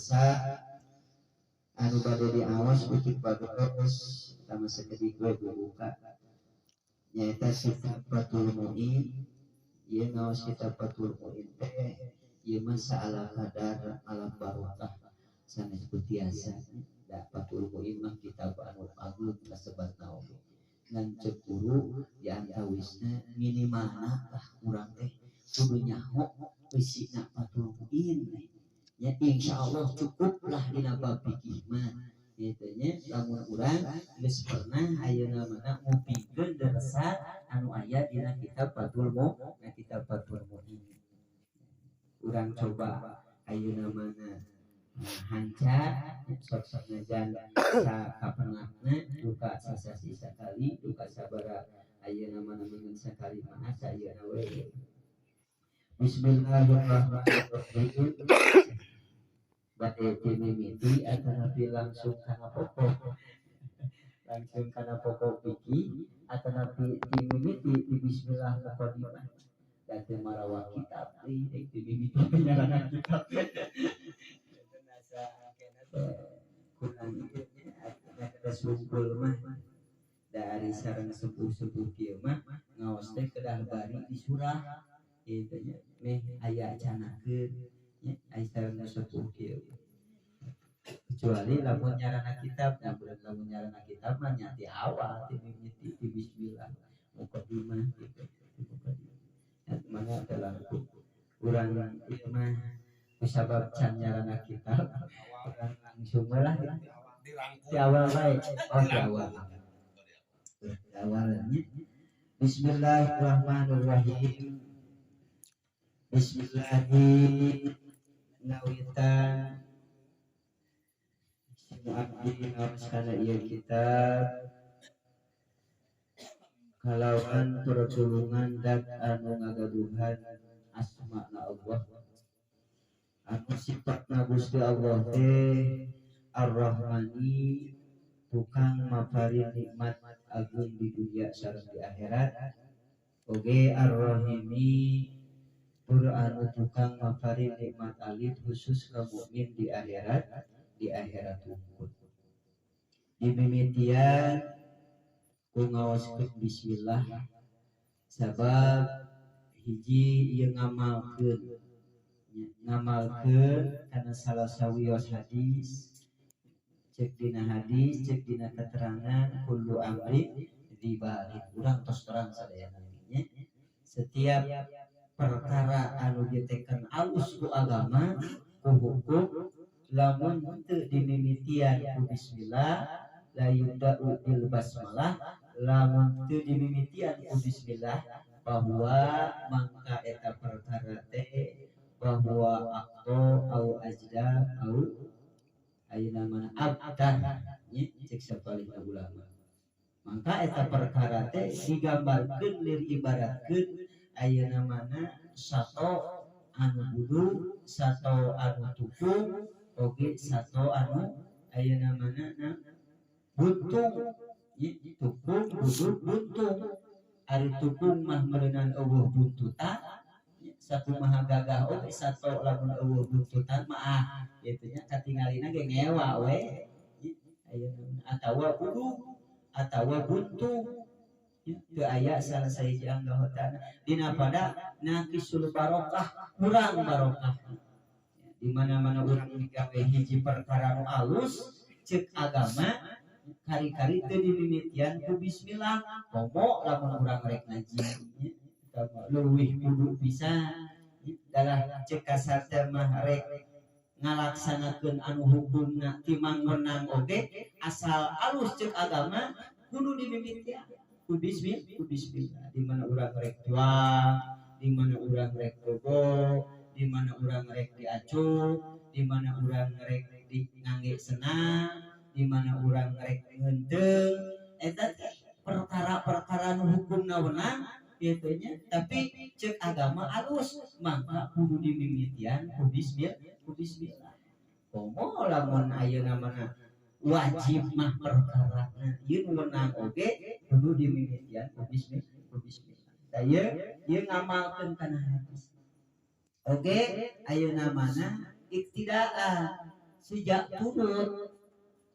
dosa anu bade diawas utik bagus sama sekedik gue buka nyaeta Sifatul Mu'in. Ieu ngaos Sifatul Mu'in teh ieu mah saala kadar alam barokah sanes putiasa. Da Fatul Mu'in mah kitab anu agung kasebat naoge ngan ceuk guru di antawisna minimalna lah urang teh kudu nyaho isina Fatul Mu'in ya insyaallah cukuplah dina bab fikih mah kitu nya lamun urang geus pernah ayeuna mana ngupikeun dasar anu aya dina kitab Fatul Mu'in urang coba ayeuna mana hancar sok-sok ngajan sa kapenakna duka sasasi sakali duka sabara ayeuna mana meungeun sakali mah ayeuna we. Bismillahirrahmanirrahim. Bade dimimiti atau langsung kana pokok fikih atau nabi dimimiti di bismillah muqaddimah dan marawa kitab dimimiti penyarangan kitab kurang ada sumpul mah dari sareng sepuh-sepuh kieu mah ngaos teh kedah bari di surah kitu nya meh aya canakeun nya ai sareng sepuh kieu kecuali lamun nyarana kitab lamun nyarana kitab mah nya di awal dimimiti di bismillah muqaddimah gitu mana adalah urang ieu mah kusabab can nyarana kitab urang langsung lah di awal bae di awalnya Bismillahirrahmanirrahim. Bismillahirrahmanirrahim. Abdi harus kana ieu kitab kalawan pertulungan dan anu ngagaduhan asma'na Allah anu sifatna Gusti Allah teh Ar-Rahmani tukang mapari nikmat agung di dunia sareng di akhirat oge Ar-Rahimi tur anu tukang mapari nikmat alit khusus ka mukmin di akhirat unggul. Dimimitian ku ngaoskeun bismillah sabab hiji ieu ngamalkeun kana salah sawios hadis cek dina keterangan kullu amri dibalik urang tos terang sadayana nya setiap perkara anu ditekan alus ku agama ku hukum lamun teu dimimitian ku bismillah la yudau bil basmalah lamun teu dimimitian ku bismillah bahwa mangka eta perkara teh bahwa aqto au ajda au ayeuna mana abdan nya cek sapalihna ulama mangka eta perkara teh digambarkeun lir ibaratkeun ayeuna mana sato anu budu sato anu tukung oge sato anu ayeuna mana buntung tukung budut buntung ari tukung mah meunang eueuh buntutan satu maha gagah oge sato lamun eueuh buntutan mah kitu nya katingalina ge ngewa we ayeuna atawa budu atawa buntung teu aya salah sahiji anggotana dina pada naqisul barokah kurang barokah di mana-mana urang digawe hiji perkara nu alus ceuk agama kari-kari teu dimimitian ku bismillah komo lamun urang rek ngaji leuwih kudu pisan dalah ceuk kasar teh mah rek ngalaksanakeun anu hukumna timang menang oge asal alus ceuk agama kudu dimimitian ku bismillah di mana urang rek jual di mana urang rek bogo di mana urang rek diacu di mana urang rek di ngangge senang di mana urang rek ngeunteung eta perkara-perkara nu hukumna wenang kitu nya tapi ceuk agama alus mangka kudu dimimitian ku bismillah komo lamun ayeuna mana wajib mah perkarana ieu wenang oge kudu dimimitian ku bismillah da ieu ngamalkeun kana hadis oge ayeuna mana iktidaan sejak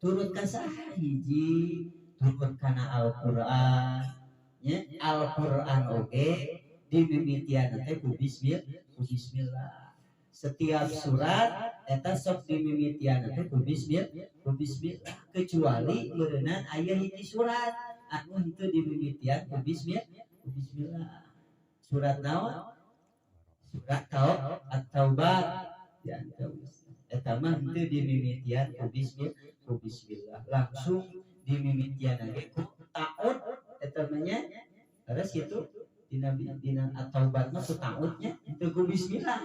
turut ka saha hiji turut kana Al-Qur'an nya Al-Qur'an oge dimimitian teh ku bismillah setiap surat eta sok dimimitian teh ku bismillah kecuali meureunna aya hiji surat anu henteu dimimitian ku bismillah surat naon surat at-taubah ya eta mah henteu dimimitian ku bismillah langsung dimimitian ge ku ta'ud eta mah nya terus kitu dina at-taubah mah ku ta'udnya henteu ku bismillah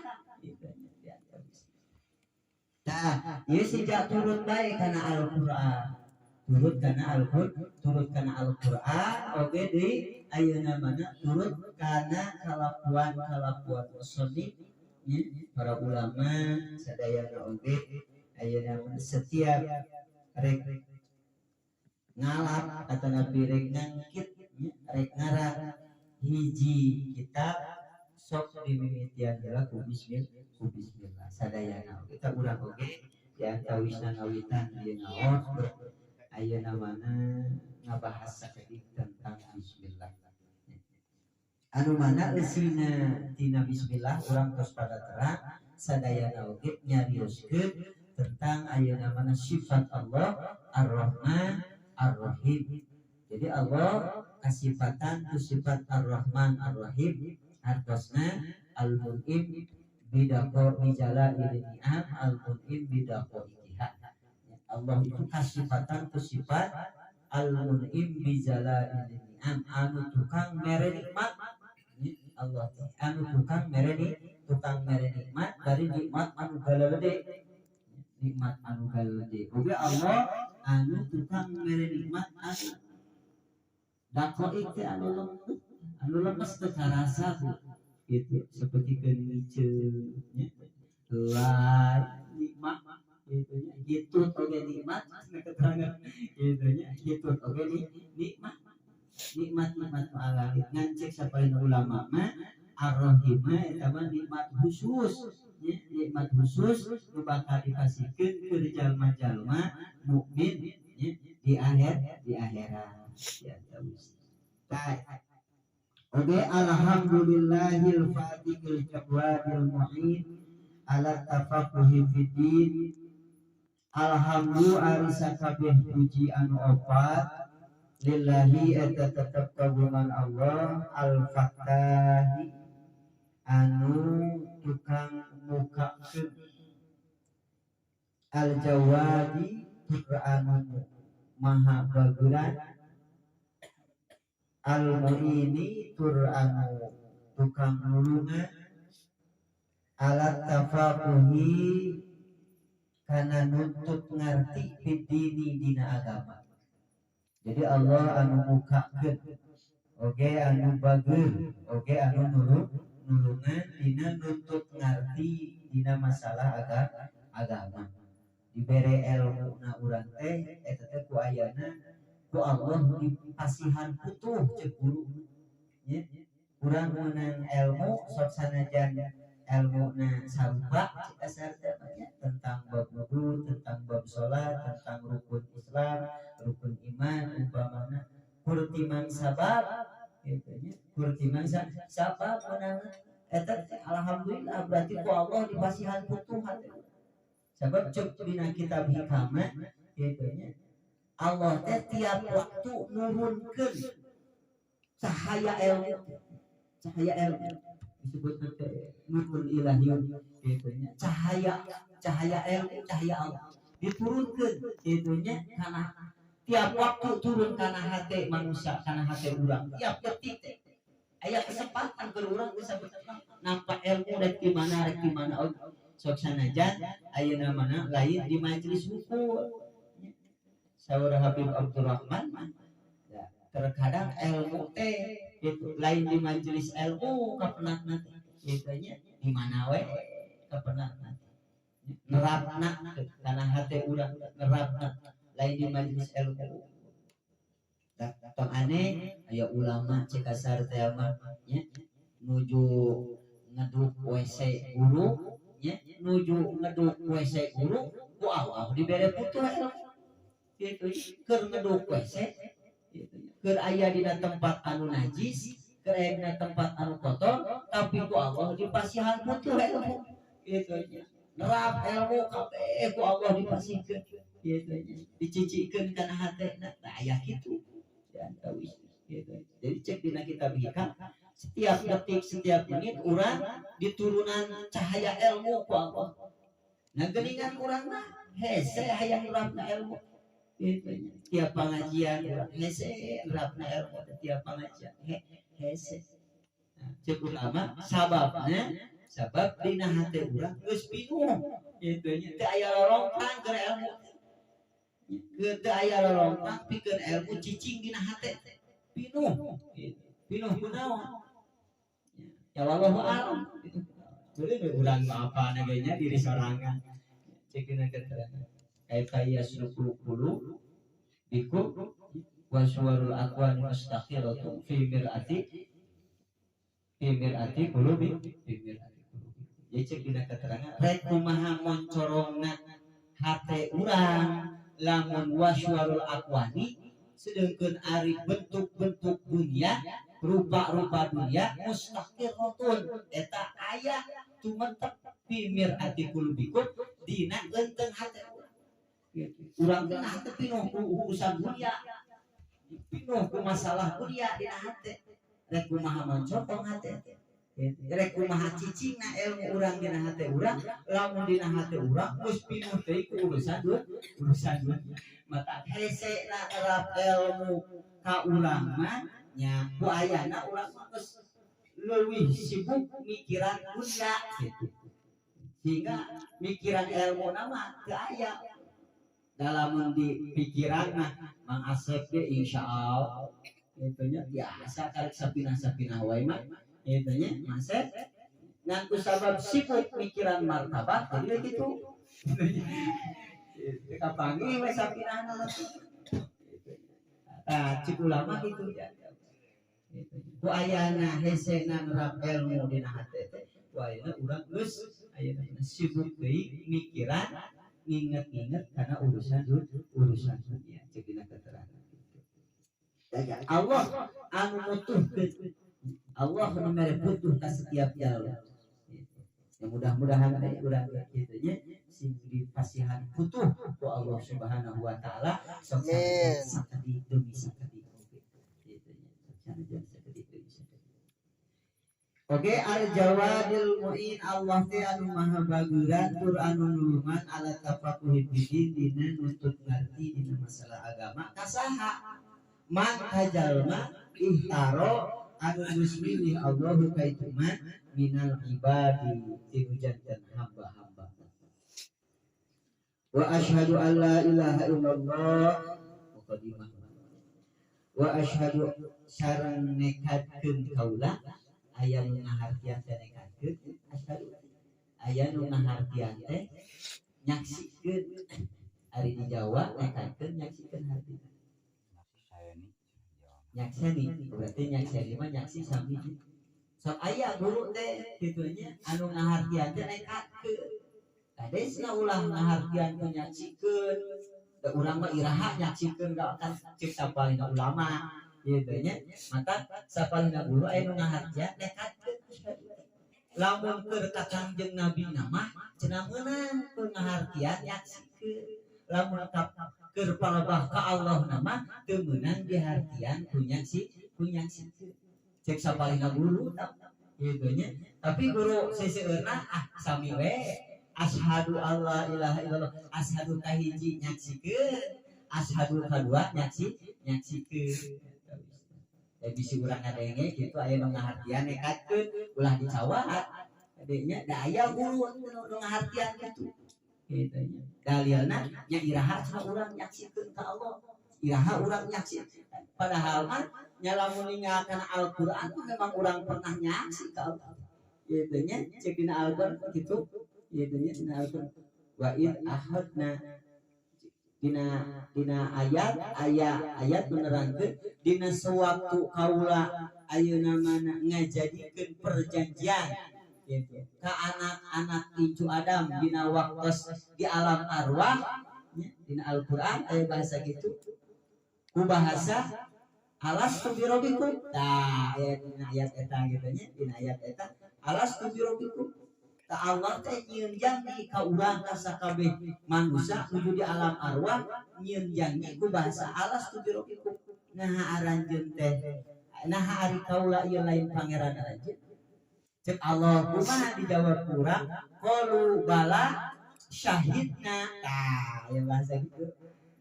nah ieu sejak turut bae kana Al-Qur'an turut kana Al-Qur'an oge deui ayeuna mana turut kana kalakuan muslim para ulama sadayana oge ayeuna setiap rek ngalap kata Nabi rek ngangkit rek ngarang hiji kitab sok dimimitian heula ku bismillah sadayana kita urang oge ya tawisna ngawitan ieu naon ayeuna mana ngabahas saeutik tentang bismillah anu mana eusina tina bismillah urang tos pada terang sadayana oge nyarioskeun tentang ayeuna mana sifat Allah Ar-Rahman Ar-Rahim. Jadi Allah kasifatan tu sifat Ar-Rahman Ar-Rahim artosna Al-Mun'im bidaqo bijala ilni'am Al-Mun'im bidaqo itihad. Allah itu kasifatan tu sifat Al-Mun'im bijala ilni'am anu tukang mere nikmat. Allah anu tukang mere nikmat dari nikmat anu galede nikmat anu galede oge Allah anu tukang mere nikmat anu dakoik teh anu lemes teu karasa gitu seperti keniceu nya lai nikmat gitu nya gitu oge nikmat keterangan gitu nya gitu oge nikmat nu alami ngan cek sapaeuna ulama mah Ar-Rahim eta mah nikmat khusus nya nikmat khusus nu bakal dikasihkeun ke jalma-jalma mukmin di akhirat ya terus oke alhamdulillahil fatihil jawwadil mu'in ala tafaqquhi fiddin alhamdulillah arisa kabeh puji anu opat lillahi eta tetep kagungan Allah al-fattahi anu tukang mukakeun al-jawadi tur anu maha baguran al-mu'ini tur anu tukang nulungan alat tafaquhi kana nuntut ngarti bidini dina agama. Jadi Allah anu mukakeun oge anu bageur oge anu nulungan dina nuntut ngarti dina masalah agama. Dibere ilmu na urang teh eta teh ku ayana ku Allah dipasihan putuh ceuk guru nya urang meunang ilmu sok sanajan ilmuna sarupa dasar teh tentang bab wudu tentang bab salat tentang rukun Islam rukun iman umpamana kurtiman sabab gitu nya kurtiman sabab meunang eta alhamdulillah berarti ku Allah dipasihan putuh hati sabab cek dina kitab hikmah gitu nya Allah teh tiap waktu nurunkeun cahaya ilmu disebut nurul ilahiyun gitu nya cahaya ilmu cahaya Allah diturunkeun gitu nya kana tiap waktu turun kana hati manusia kana hati urang tiap detik teh aya kesempatan keur urang bisa nampak ilmu rek di mana sok sanajan ayeuna mana lain di majelis hukul saur Habib Abdurrahman ya terkadang ilmu teh itu lain di majelis ilmu kapenatna gitu nya di mana we kapenatna nerapna kana hate urang nerapna lain di majelis ilmu tong aneh aya ulama cek kasar teh mah nya nuju ngeduk WC guru nya nuju ngeduk WC guru ku Allah dibere putuh ilmu gitu keur ngeduk wese gitu keur aya dina tempat anu najis keur aya dina tempat anu kotor tapi ku Allah dipasihan putuh ilmu gitu nerap ilmu kabeh ku Allah dipasihkeun gitu dicicikeun kana hatena tah aya kitu ya gitu jadi cek dina kitab hikam setiap detik setiap menit urang diturunan cahaya ilmu ku Allah nah geuningan urang mah hese hayang nerapna ilmu gitu tiap pengajian urang hese nerapna ilmu tiap pengajian hese nah, cek ulama sabab dina hati urang geus pinuh gitu nya teu aya lorongtang keur ilmu teu aya lorongtang pikeun ilmu cicing dina hati pinuh gitu pinuh kunaon ya wallahu a'lam jadi urang apa naganya diri sorangan cekeuna keterangan kaifa yasluku qulu bikum wa suwarul aqwan mustaqiratu fi mir'ati qulubi jadi cek dina keterangan rek kumaha moncorongna hate urang lamun waswarul aqwani sedengkeun ari bentuk-bentuk dunia rupa-rupa dunia mustaqiratun eta aya tumetep fi mir'ati qulubikum dina genteng hate urang urang teh hate pinuh ku urusan dunia pinuh ku masalah dunia dina hate rek kumaha moncorong hate rek kumaha cicingna ilmu urang dina hate urang lamun dina hate urang geus pinuh teh ku urusan dunia mata hese na nerap ilmu ka urang mah nya ku ayana urang mah geus leuwih sibuk mikiran dunia gitu sehingga mikiran ilmu nama teu aya dalam di pikiranna Mang Asep ge insyaallah itu nya biasa karek sapinah-sapinah wae mah itu nya Asep ngan ku sabab sibuk mikiran martabat jadi gitu kapangi we sapinahna mah cik ulama gitu ya ku ayana hesena nerap ilmu dina hate teh ku ayana urang geus ayeuna sibuk deui mikiran nginget-nginget karena urusan dunia cek dina keterangan Allah anu mutuhkeun Allah nu mere butuh ka setiap jalur ya mudah-mudahan teh urang kitu nya sing dipasihan butuh ku Allah Subhanahu wa taala sok sakadi demi sakadi Oke al-jawadil mu'in Allah teh anu maha baguran tur anu nulungan ala tafakuhi bidin dina nuntut ngerti dina masalah agama kasaha man kajalma ihtaro anu muslimih Allahu kaituman minal ibadi tinujantan hamba-hamba wa asyhadu an la ilaha illallah muqaddimah wa asyhadu sareng nekatkeun kaula aya nu ngahartian teh nekatkeun asyhadu aya nu ngahartian teh nyaksikeun ari di Jawa nekatkeun nyaksikeun hartina nyaksani berarti nyaksani mah nyaksi sami sok aya guru teh kitu nya anu ngahartian teh nekatkeun kadesna ulah ngahartian teh nyaksikeun da urang mah iraha nyaksikeun da kan cek sapalina ulama gitu nya maka sapalina guru aya nu ngahartian nekatkeun lamun keur ka Kangjeng Nabi nama cenah meunang keur ngahartian nyaksikeun lamun keur palebah ka Allah nama teu meunang dihartian punya sikeun cek sapalina guru gitu nya tapi guru seseueurna sami we asyhadu alla ilaha illallah asyhadu kahiji nyaksikeun asyhadu kadua nyaksikeun bisi urang ngadenge kitu aya nu ngahartian nekatkeun ulah dicawat adenya da aya guru nu ngahartian kitu kitu nya dalilna nya iraha cenah urang nyaksikeun ka Allah iraha urang nyaksikeun padahal mah nya lamun ningalkeun Al-Qur'an memang urang pernah nyaksi ka Allah kitu nya cek dina Al-Qur'an kitu kitu nya dina Al-Qur'an wa id ahadna dina ayat menerangkeun dina sewaktu kaula ayeuna mana ngajadikeun perjanjian gitu. Ka anak-anak incu Adam dina waktos di alam arwah nya, dina Al-Qur'an aya bahasa gitu. Ku bahasa alas tu birobikum. Tah aya dina ayat eta gitu nya, dina ayat eta alas tu birobikum. Ka Allah teh nyieun janji ka urang ka sakabeh manusia nuju di alam arwah nyieun janji ku bahasa alas tu birobikum. Nah aranjeun teh nah ari kaula ieu lain pangeran aranjeun. Cek Allah kumaha dijawab kurang qalu bala syahidna. Tah ya bahasa gitu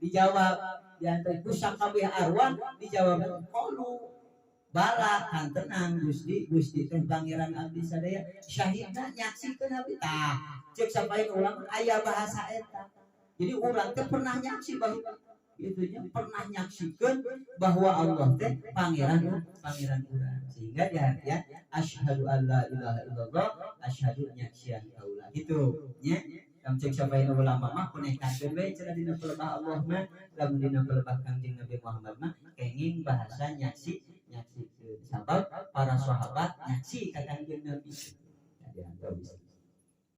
dijawab diantar ku sakabeh arwah dijawab qalu bala kan tenang Gusti teh pangeran abdi sadaya syahidna nyaksikeun abdi. Tah cek sampaeun ulama aya bahasa eta. Jadi urang teh pernah nyaksi bahwa itunya pernah nyaksikan bahwa Allah teh pangeran urang sehingga dia asyhadu alla ilaha illallah asyhadu nyaksian kaula gitu nya. Kam cek sampaeun ulama mah punekakeun we cenah dina pelebah Allah mah lamun dina pelebah Kangjeng Nabi Muhammad mah kenging bahasa nyaksikeun sabab para sahabat nyaksi ka Kangjeng Nabi. Jadi